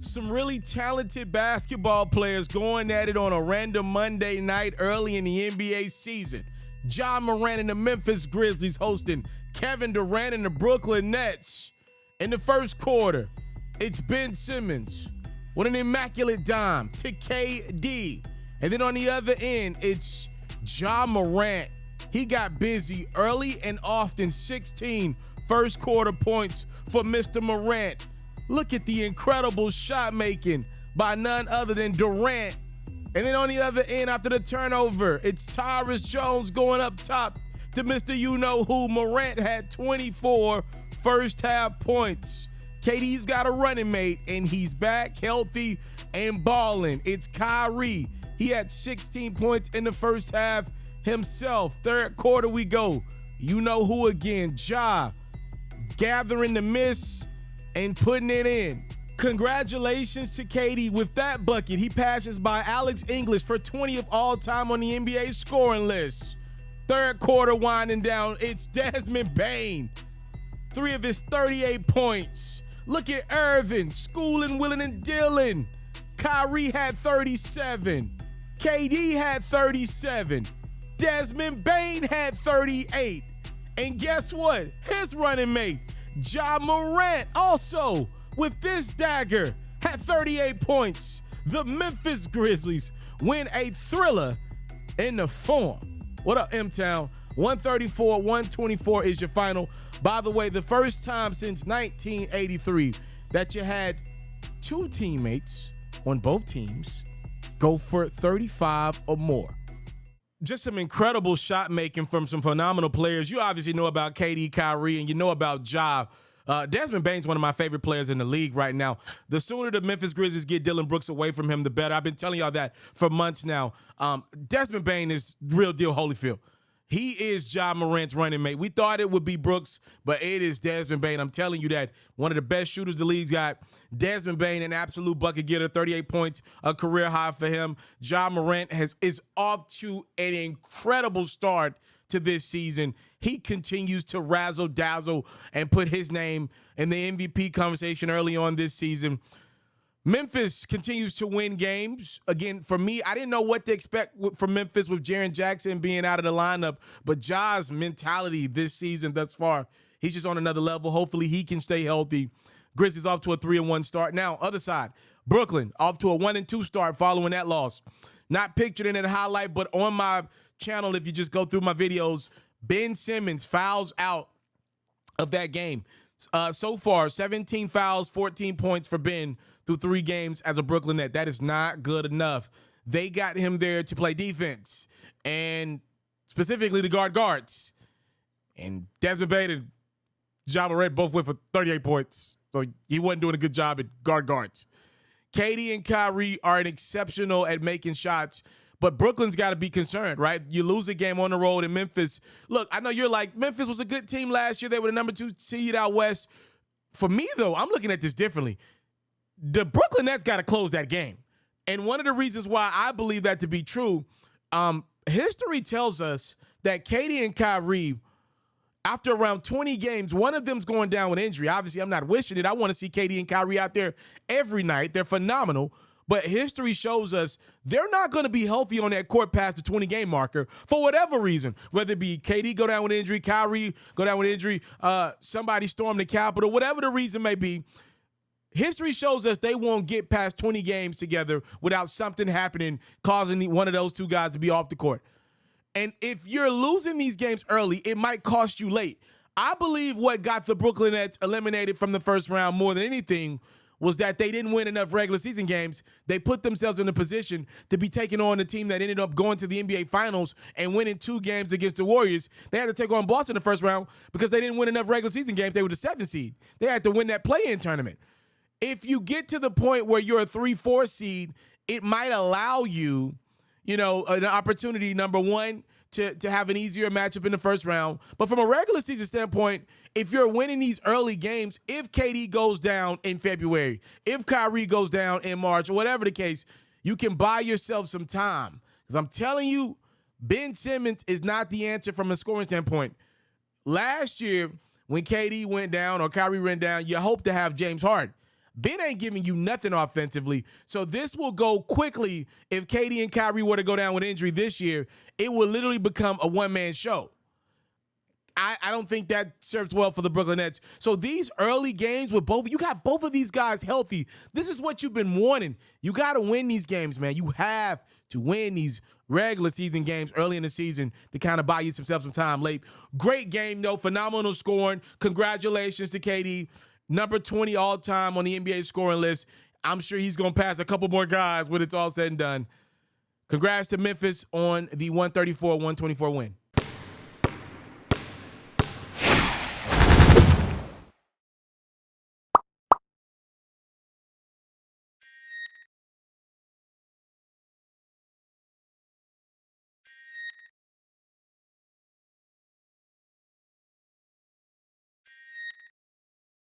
Some really talented basketball players going at it on a random Monday night early in the NBA season. Morant and the Memphis Grizzlies hosting Kevin Durant and the Brooklyn Nets. In the first quarter, it's Ben Simmons with an immaculate dime to KD. And then on the other end, it's Morant. He got busy early and often. 16 first quarter points for Mr. Morant. Look at the incredible shot making by none other than Durant. And then on the other end, after the turnover, it's Tyrus Jones going up top to Mr. You-Know-Who. Morant had 24 first half points. KD's got a running mate, and he's back healthy and balling. It's Kyrie. He had 16 points in the first half himself. Third quarter we go. You-Know-Who again. Gathering the miss and putting it in. Congratulations to KD with that bucket. He passes by Alex English for 20th all time on the NBA scoring list. Third quarter winding down. It's Desmond Bane. 3 of his 38 points. Look at Irvin, schooling, willing, and dealing. Kyrie had 37. KD had 37. Desmond Bane had 38. And guess what? His running mate, Morant, also with this dagger, had 38 points. The Memphis Grizzlies win a thriller in the form. What up, M-Town? 134-124 is your final. By the way, the first time since 1983 that you had two teammates on both teams go for 35 or more. Just some incredible shot making from some phenomenal players. You obviously know about KD, Kyrie, and you know about Ja. Desmond Bane's one of my favorite players in the league right now. The sooner the Memphis Grizzlies get Dillon Brooks away from him, the better. I've been telling y'all that for months now. Desmond Bane is real deal Holyfield. He is Morant's running mate. We thought it would be Brooks, but it is Desmond Bane. I'm telling you that one of the best shooters the league's got. Desmond Bane, an absolute bucket getter, 38 points, a career high for him. Morant is off to an incredible start to this season. He continues to razzle dazzle and put his name in the MVP conversation early on this season. Memphis continues to win games. Again, for me, I didn't know what to expect from Memphis with Jaren Jackson being out of the lineup, but Ja's mentality this season thus far, he's just on another level. Hopefully he can stay healthy. Grizzlies off to a 3-1 start. Now, other side, Brooklyn off to a 1-2 start following that loss. Not pictured in that highlight, but on my channel, if you just go through my videos, Ben Simmons fouls out of that game. So far, 17 fouls, 14 points for Ben through 3 games as a Brooklyn Net. That is not good enough. They got him there to play defense, and specifically to guard guards. And Desmond Bane and Morant both went for 38 points, so he wasn't doing a good job at guard guards. KD and Kyrie are exceptional at making shots, but Brooklyn's got to be concerned, right? You lose a game on the road in Memphis. Look, I know you're like, Memphis was a good team last year. They were the number 2 seed out west. For me, though, I'm looking at this differently. The Brooklyn Nets got to close that game. And one of the reasons why I believe that to be true, history tells us that KD and Kyrie, after around 20 games, one of them's going down with injury. Obviously, I'm not wishing it. I want to see KD and Kyrie out there every night. They're phenomenal. But history shows us they're not going to be healthy on that court past the 20-game marker for whatever reason, whether it be KD go down with injury, Kyrie go down with injury, somebody storm the Capitol, whatever the reason may be. History shows us they won't get past 20 games together without something happening, causing one of those two guys to be off the court. And if you're losing these games early, it might cost you late. I believe what got the Brooklyn Nets eliminated from the first round more than anything was that they didn't win enough regular season games. They put themselves in a position to be taking on a team that ended up going to the NBA Finals and winning 2 games against the Warriors. They had to take on Boston in the first round because they didn't win enough regular season games. They were the 7th seed. They had to win that play-in tournament. If you get to the point where you're a 3-4 seed, it might allow you, an opportunity, number one, to have an easier matchup in the first round. But from a regular season standpoint, if you're winning these early games, if KD goes down in February, if Kyrie goes down in March, or whatever the case, you can buy yourself some time. Because I'm telling you, Ben Simmons is not the answer from a scoring standpoint. Last year, when KD went down or Kyrie went down, you hope to have James Harden. Ben ain't giving you nothing offensively. So this will go quickly. If KD and Kyrie were to go down with injury this year, it will literally become a one-man show. I don't think that serves well for the Brooklyn Nets. So these early games with you got both of these guys healthy. This is what you've been wanting. You got to win these games, man. You have to win these regular season games early in the season to kind of buy yourself some time late. Great game, though. Phenomenal scoring. Congratulations to KD. Number 20 all-time on the NBA scoring list. I'm sure he's going to pass a couple more guys when it's all said and done. Congrats to Memphis on the 134-124 win.